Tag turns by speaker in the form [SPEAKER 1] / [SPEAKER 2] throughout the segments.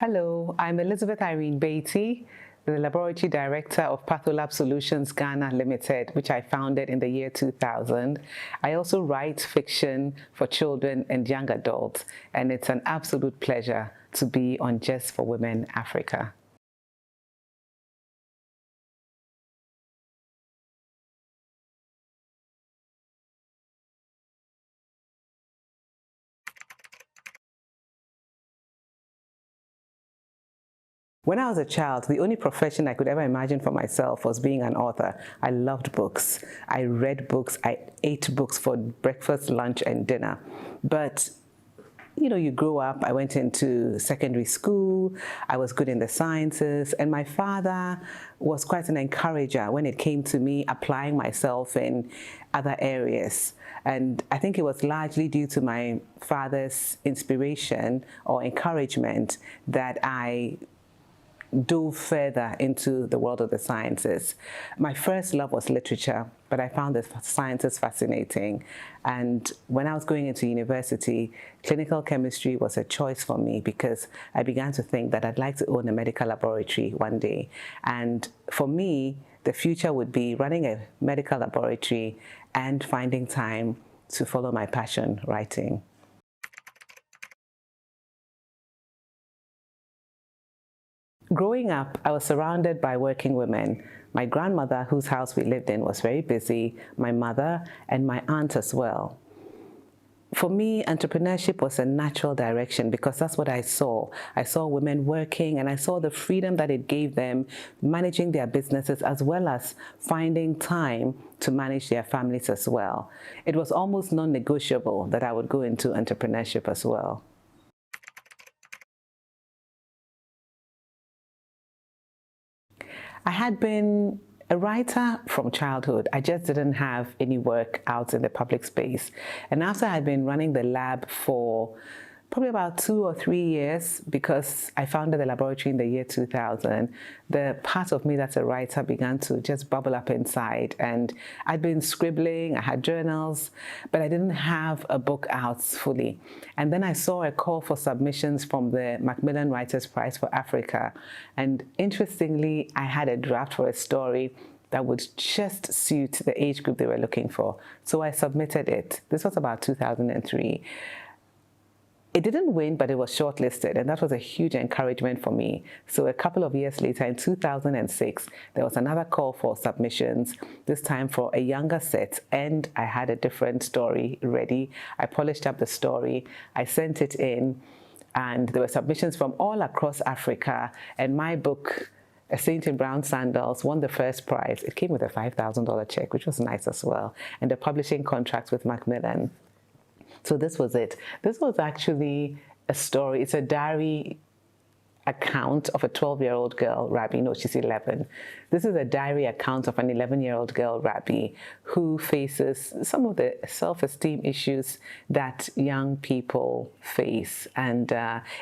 [SPEAKER 1] Hello, I'm Elizabeth-Irene Beatty, the Laboratory Director of Patholab Solutions Ghana Limited, which I founded in the year 2000. I also write fiction for children and young adults, and it's an absolute pleasure to be on Just for Women Africa. When I was a child, the only profession I could ever imagine for myself was being an author. I loved books. I read books. I ate books for breakfast, lunch, and dinner. But you grow up. I went into secondary school. I was good in the sciences. And my father was quite an encourager when it came to me applying myself in other areas. And I think it was largely due to my father's inspiration or encouragement that I dove further into the world of the sciences. My first love was literature, but I found the sciences fascinating. And when I was going into university, clinical chemistry was a choice for me because I began to think that I'd like to own a medical laboratory one day. And for me, the future would be running a medical laboratory and finding time to follow my passion, writing. Growing up, I was surrounded by working women. My grandmother, whose house we lived in, was very busy, my mother, and my aunt as well. For me, entrepreneurship was a natural direction because that's what I saw. I saw women working and I saw the freedom that it gave them managing their businesses as well as finding time to manage their families as well. It was almost non-negotiable that I would go into entrepreneurship as well. I had been a writer from childhood. I just didn't have any work out in the public space. And after I'd been running the lab for probably about 2 or 3 years, because I founded the laboratory in the year 2000, the part of me that's a writer began to just bubble up inside. And I'd been scribbling, I had journals, but I didn't have a book out fully. And then I saw a call for submissions from the Macmillan Writers' Prize for Africa. And interestingly, I had a draft for a story that would just suit the age group they were looking for. So I submitted it. This was about 2003. It didn't win, but it was shortlisted, and that was a huge encouragement for me. So a couple of years later, in 2006, there was another call for submissions, this time for a younger set, and I had a different story ready. I polished up the story, I sent it in, and there were submissions from all across Africa, and my book, A Saint in Brown Sandals, won the first prize. It came with a $5,000 check, which was nice as well, and a publishing contract with Macmillan. So this was it. This was actually a story. It's a diary account of a 12-year-old girl, Rabbi. No, she's 11. This is a diary account of an 11-year-old girl, Rabbi, who faces some of the self-esteem issues that young people face. And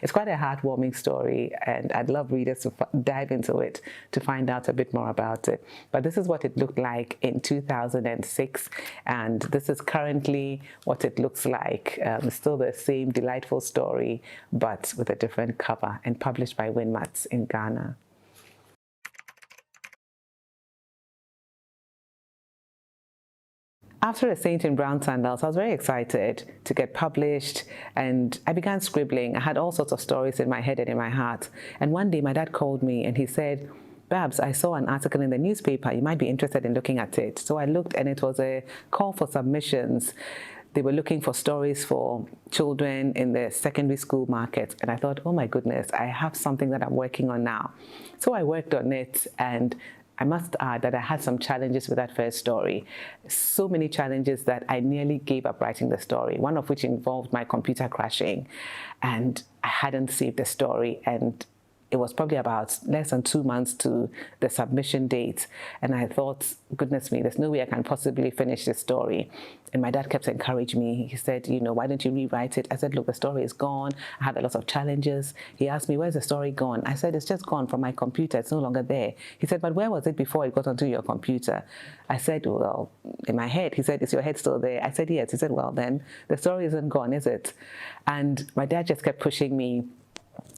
[SPEAKER 1] it's quite a heartwarming story, and I'd love readers to dive into it to find out a bit more about it. But this is what it looked like in 2006, and this is currently what it looks like. Still the same delightful story, but with a different cover, and published by Winmats in Ghana. After A Saint in Brown Sandals, I was very excited to get published, and I began scribbling. I had all sorts of stories in my head and in my heart. And one day my dad called me and he said, "Babs, I saw an article in the newspaper. You might be interested in looking at it." So I looked, and it was a call for submissions. They were looking for stories for children in the secondary school market. And I thought, oh my goodness, I have something that I'm working on now. So I worked on it, and I must add that I had some challenges with that first story. So many challenges that I nearly gave up writing the story, one of which involved my computer crashing. And I hadn't saved the story, and it was probably about less than 2 months to the submission date. And I thought, goodness me, there's no way I can possibly finish this story. And my dad kept encouraging me. He said, why don't you rewrite it? I said, look, the story is gone. I had a lot of challenges. He asked me, where's the story gone? I said, it's just gone from my computer. It's no longer there. He said, but where was it before it got onto your computer? I said, well, in my head. He said, is your head still there? I said, yes. He said, well, then the story isn't gone, is it? And my dad just kept pushing me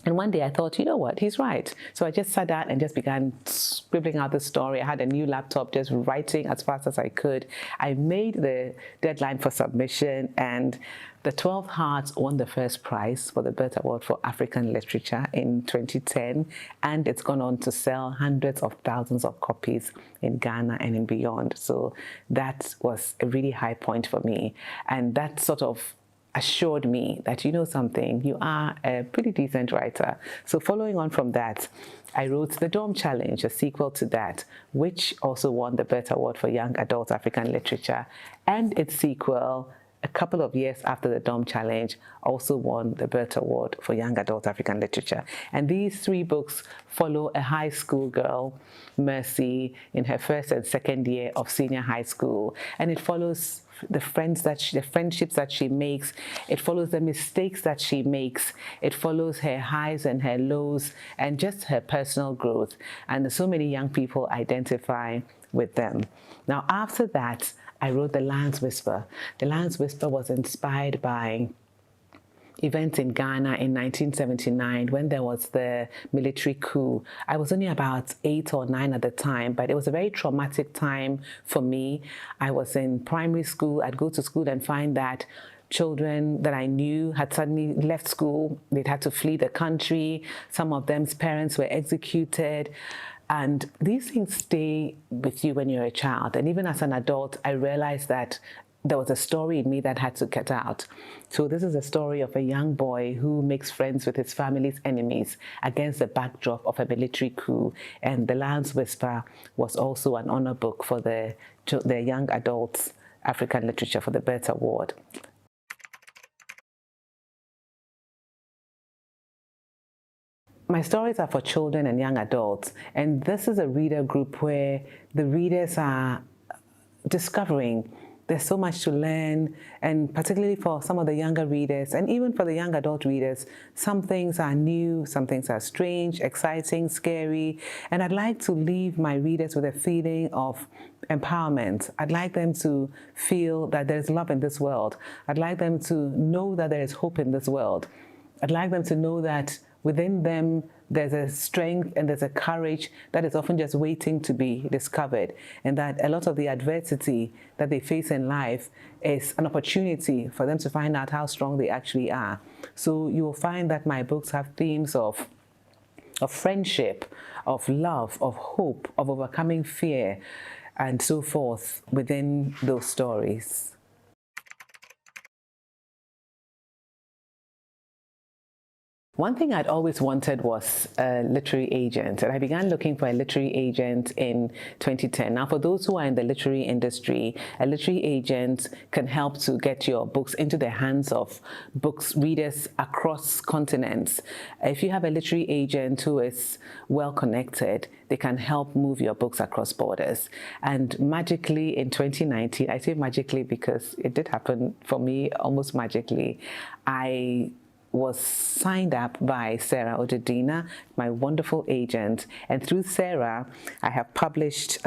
[SPEAKER 1] And one day I thought, you know what, he's right. So I just sat down and just began scribbling out the story. I had a new laptop, just writing as fast as I could. I made the deadline for submission, and the 12 Hearts won the first prize for the Burt Award for African Literature in 2010. And it's gone on to sell hundreds of thousands of copies in Ghana and in beyond. So that was a really high point for me. And that sort of assured me that, you know something, you are a pretty decent writer. So following on from that, I wrote The Dorm Challenge, a sequel to that, which also won the Burt Award for Young Adult African Literature, and its sequel, a couple of years after the Dorm Challenge, also won the Burt Award for Young Adult African Literature. And these three books follow a high school girl, Mercy, in her first and second year of senior high school. And it follows the friendships that she makes. It follows the mistakes that she makes. It follows her highs and her lows and just her personal growth. And so many young people identify with them. Now, after that, I wrote The Lion's Whisper. The Lion's Whisper was inspired by events in Ghana in 1979 when there was the military coup. I was only about 8 or 9 at the time, but it was a very traumatic time for me. I was in primary school. I'd go to school and find that children that I knew had suddenly left school. They'd had to flee the country. Some of them's parents were executed. And these things stay with you when you're a child. And even as an adult, I realized that there was a story in me that had to get out. So this is a story of a young boy who makes friends with his family's enemies against the backdrop of a military coup. And The Lion's Whisper was also an honor book for the young adults African literature for the Burt Award. My stories are for children and young adults, and this is a reader group where the readers are discovering. There's so much to learn, and particularly for some of the younger readers, and even for the young adult readers, some things are new, some things are strange, exciting, scary, and I'd like to leave my readers with a feeling of empowerment. I'd like them to feel that there's love in this world. I'd like them to know that there is hope in this world. I'd like them to know that within them, there's a strength and there's a courage that is often just waiting to be discovered, and that a lot of the adversity that they face in life is an opportunity for them to find out how strong they actually are. So you will find that my books have themes of friendship, of love, of hope, of overcoming fear, and so forth within those stories. One thing I'd always wanted was a literary agent, and I began looking for a literary agent in 2010. Now, for those who are in the literary industry, a literary agent can help to get your books into the hands of readers across continents. If you have a literary agent who is well connected, they can help move your books across borders. And magically in 2019, I say magically because it did happen for me almost magically, I was signed up by Sarah Odedina, my wonderful agent. And through Sarah, I have published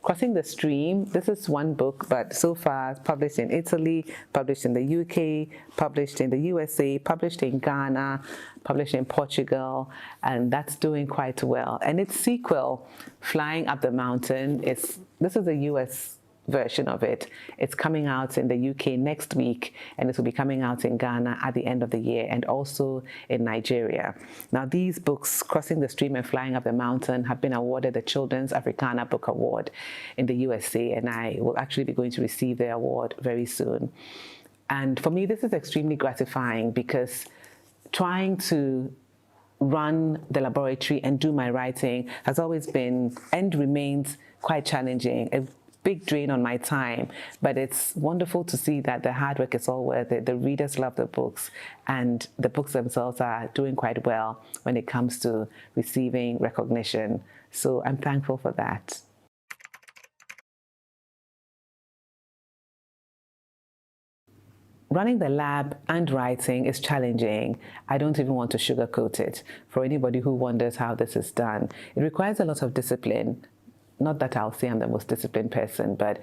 [SPEAKER 1] Crossing the Stream. This is one book, but so far published in Italy, published in the UK, published in the USA, published in Ghana, published in Portugal, and that's doing quite well. And its sequel, Flying Up the Mountain, this is a US version of it. It's coming out in the UK next week, and it will be coming out in Ghana at the end of the year, and also in Nigeria. Now, these books, Crossing the Stream and Flying Up the Mountain, have been awarded the Children's Africana Book Award in the USA, and I will actually be going to receive the award very soon. And for me, this is extremely gratifying because trying to run the laboratory and do my writing has always been and remains quite challenging. A big drain on my time, but it's wonderful to see that the hard work is all worth it. The readers love the books, and the books themselves are doing quite well when it comes to receiving recognition. So I'm thankful for that. Running the lab and writing is challenging. I don't even want to sugarcoat it. For anybody who wonders how this is done, it requires a lot of discipline. Not that I'll say I'm the most disciplined person, but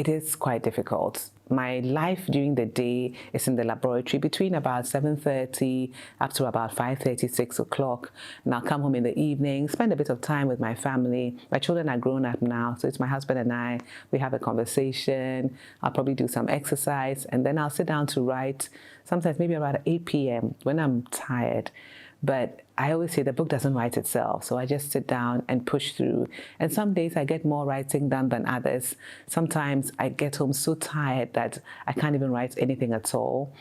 [SPEAKER 1] it is quite difficult. My life during the day is in the laboratory between about 7:30 up to about 5:30, 6 o'clock. And I'll come home in the evening, spend a bit of time with my family. My children are grown up now, so it's my husband and I. We have a conversation. I'll probably do some exercise, and then I'll sit down to write, sometimes maybe about 8 p.m. when I'm tired. But I always say the book doesn't write itself, so I just sit down and push through. And some days I get more writing done than others. Sometimes I get home so tired that I can't even write anything at all,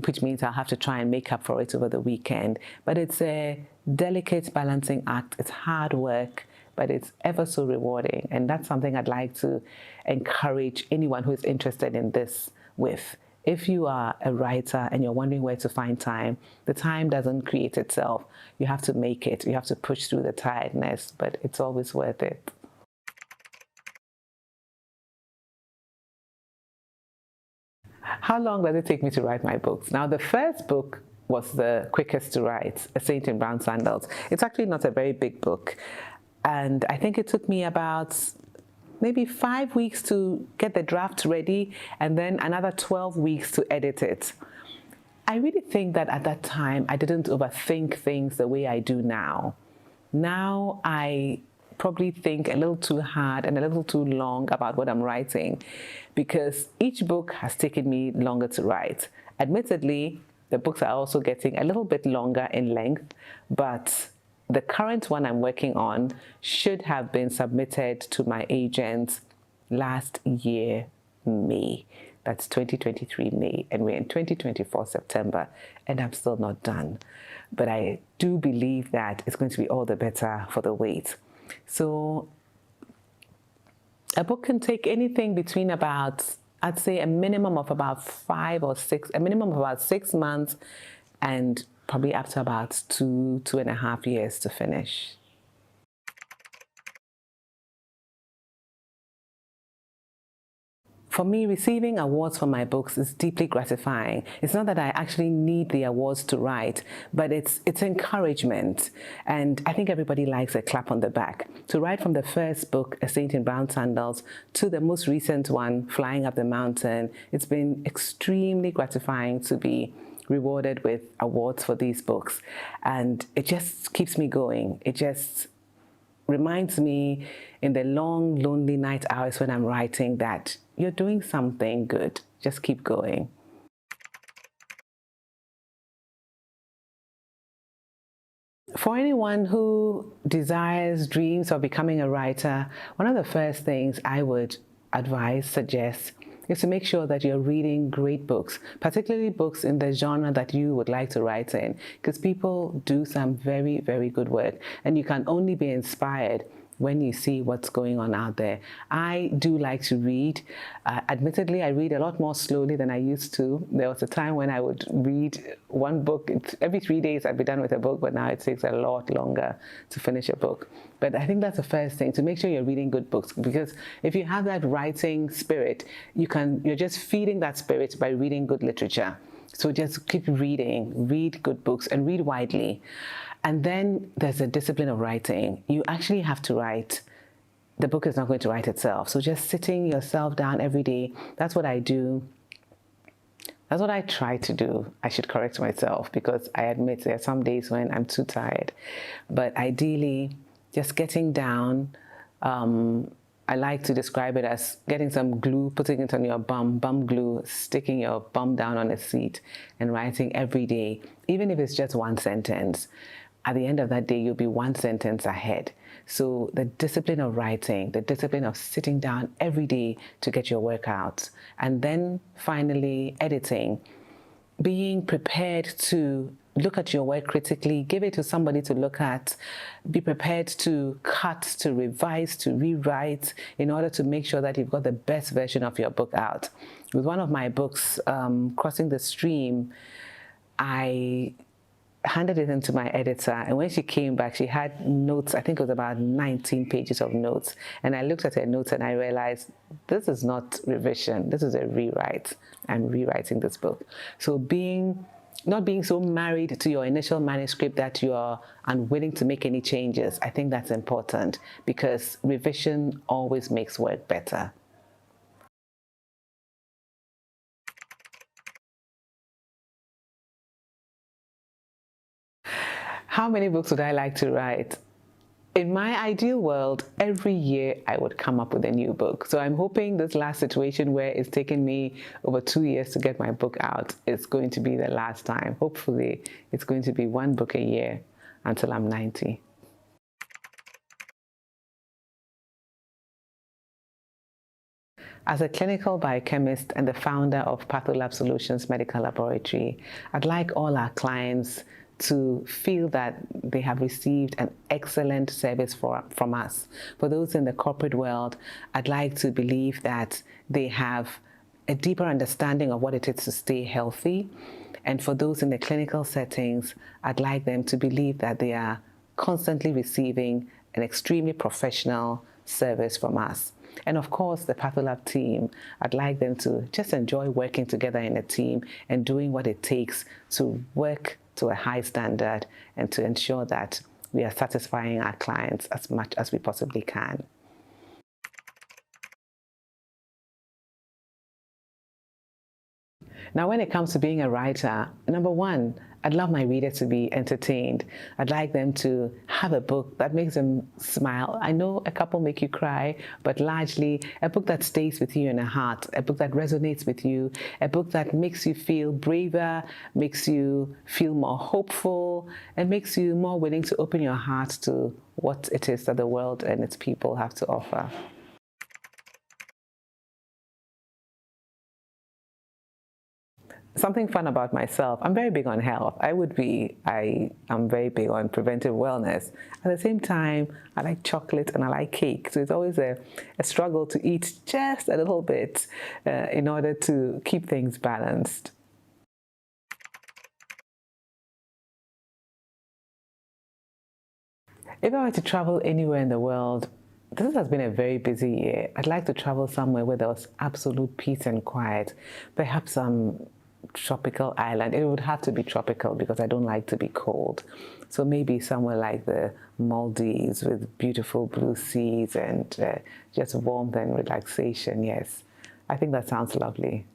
[SPEAKER 1] which means I'll have to try and make up for it over the weekend. But it's a delicate balancing act. It's hard work, but it's ever so rewarding. And that's something I'd like to encourage anyone who is interested in this with. If you are a writer and you're wondering where to find time, the time doesn't create itself. You have to make it. You have to push through the tiredness, but it's always worth it. How long does it take me to write my books? Now, the first book was the quickest to write, A Saint in Brown Sandals. It's actually not a very big book. And I think it took me about maybe 5 weeks to get the draft ready, and then another 12 weeks to edit it. I really think that at that time, I didn't overthink things the way I do now. Now I probably think a little too hard and a little too long about what I'm writing, because each book has taken me longer to write. Admittedly, the books are also getting a little bit longer in length, but the current one I'm working on should have been submitted to my agent last year, May. That's 2023 May, and we're in 2024 September, and I'm still not done. But I do believe that it's going to be all the better for the wait. So a book can take anything between about, I'd say a minimum of about 6 months, and probably up to about 2.5 years to finish. For me, receiving awards for my books is deeply gratifying. It's not that I actually need the awards to write, but it's encouragement. And I think everybody likes a clap on the back. To write from the first book, A Saint in Brown Sandals, to the most recent one, Flying Up the Mountain, it's been extremely gratifying to be rewarded with awards for these books. And it just keeps me going. It just reminds me in the long, lonely night hours when I'm writing that you're doing something good. Just keep going. For anyone who desires, dreams of becoming a writer, one of the first things I would advise, suggest, is to make sure that you're reading great books, particularly books in the genre that you would like to write in, because people do some very, very good work, and you can only be inspired when you see what's going on out there. I do like to read. Admittedly, I read a lot more slowly than I used to. There was a time when I would read one book. Every 3 days I'd be done with a book, but now it takes a lot longer to finish a book. But I think that's the first thing, to make sure you're reading good books, because if you have that writing spirit, you're just feeding that spirit by reading good literature. So just keep reading, read good books, and read widely. And then there's a discipline of writing. You actually have to write. The book is not going to write itself. So just sitting yourself down every day, that's what I do. That's what I try to do. I should correct myself, because I admit there are some days when I'm too tired. But ideally, just getting down, I like to describe it as getting some glue, putting it on your bum glue, sticking your bum down on a seat and writing every day, even if it's just one sentence. At the end of that day, you'll be one sentence ahead. So the discipline of writing, the discipline of sitting down every day to get your work out, and then finally editing, being prepared to look at your work critically, give it to somebody to look at, be prepared to cut, to revise, to rewrite, in order to make sure that you've got the best version of your book out. With one of my books, Crossing the Stream, I handed it into my editor, and when she came back, she had notes. I think it was about 19 pages of notes, and I looked at her notes and I realized this is not revision, this is a rewrite. I'm rewriting this book. So not being so married to your initial manuscript that you are unwilling to make any changes, I think that's important, because revision always makes work better. How many books would I like to write? In my ideal world, every year I would come up with a new book. So I'm hoping this last situation where it's taken me over 2 years to get my book out is going to be the last time. Hopefully, it's going to be one book a year until I'm 90. As a clinical biochemist and the founder of Patholab Solutions Medical Laboratory, I'd like all our clients to feel that they have received an excellent service from us. For those in the corporate world, I'd like to believe that they have a deeper understanding of what it is to stay healthy. And for those in the clinical settings, I'd like them to believe that they are constantly receiving an extremely professional service from us. And of course, the Patholab team, I'd like them to just enjoy working together in a team and doing what it takes to work to a high standard and to ensure that we are satisfying our clients as much as we possibly can. Now, when it comes to being a writer, number one, I'd love my reader to be entertained. I'd like them to have a book that makes them smile. I know a couple make you cry, but largely a book that stays with you in the heart, a book that resonates with you, a book that makes you feel braver, makes you feel more hopeful, and makes you more willing to open your heart to what it is that the world and its people have to offer. Something fun about myself, I'm very big on health. I am very big on preventive wellness. At the same time, I like chocolate and I like cake. So it's always a struggle to eat just a little bit in order to keep things balanced. If I were to travel anywhere in the world, this has been a very busy year. I'd like to travel somewhere where there was absolute peace and quiet. Perhaps some tropical island. It would have to be tropical because I don't like to be cold. So maybe somewhere like the Maldives with beautiful blue seas and just warmth and relaxation. Yes, I think that sounds lovely.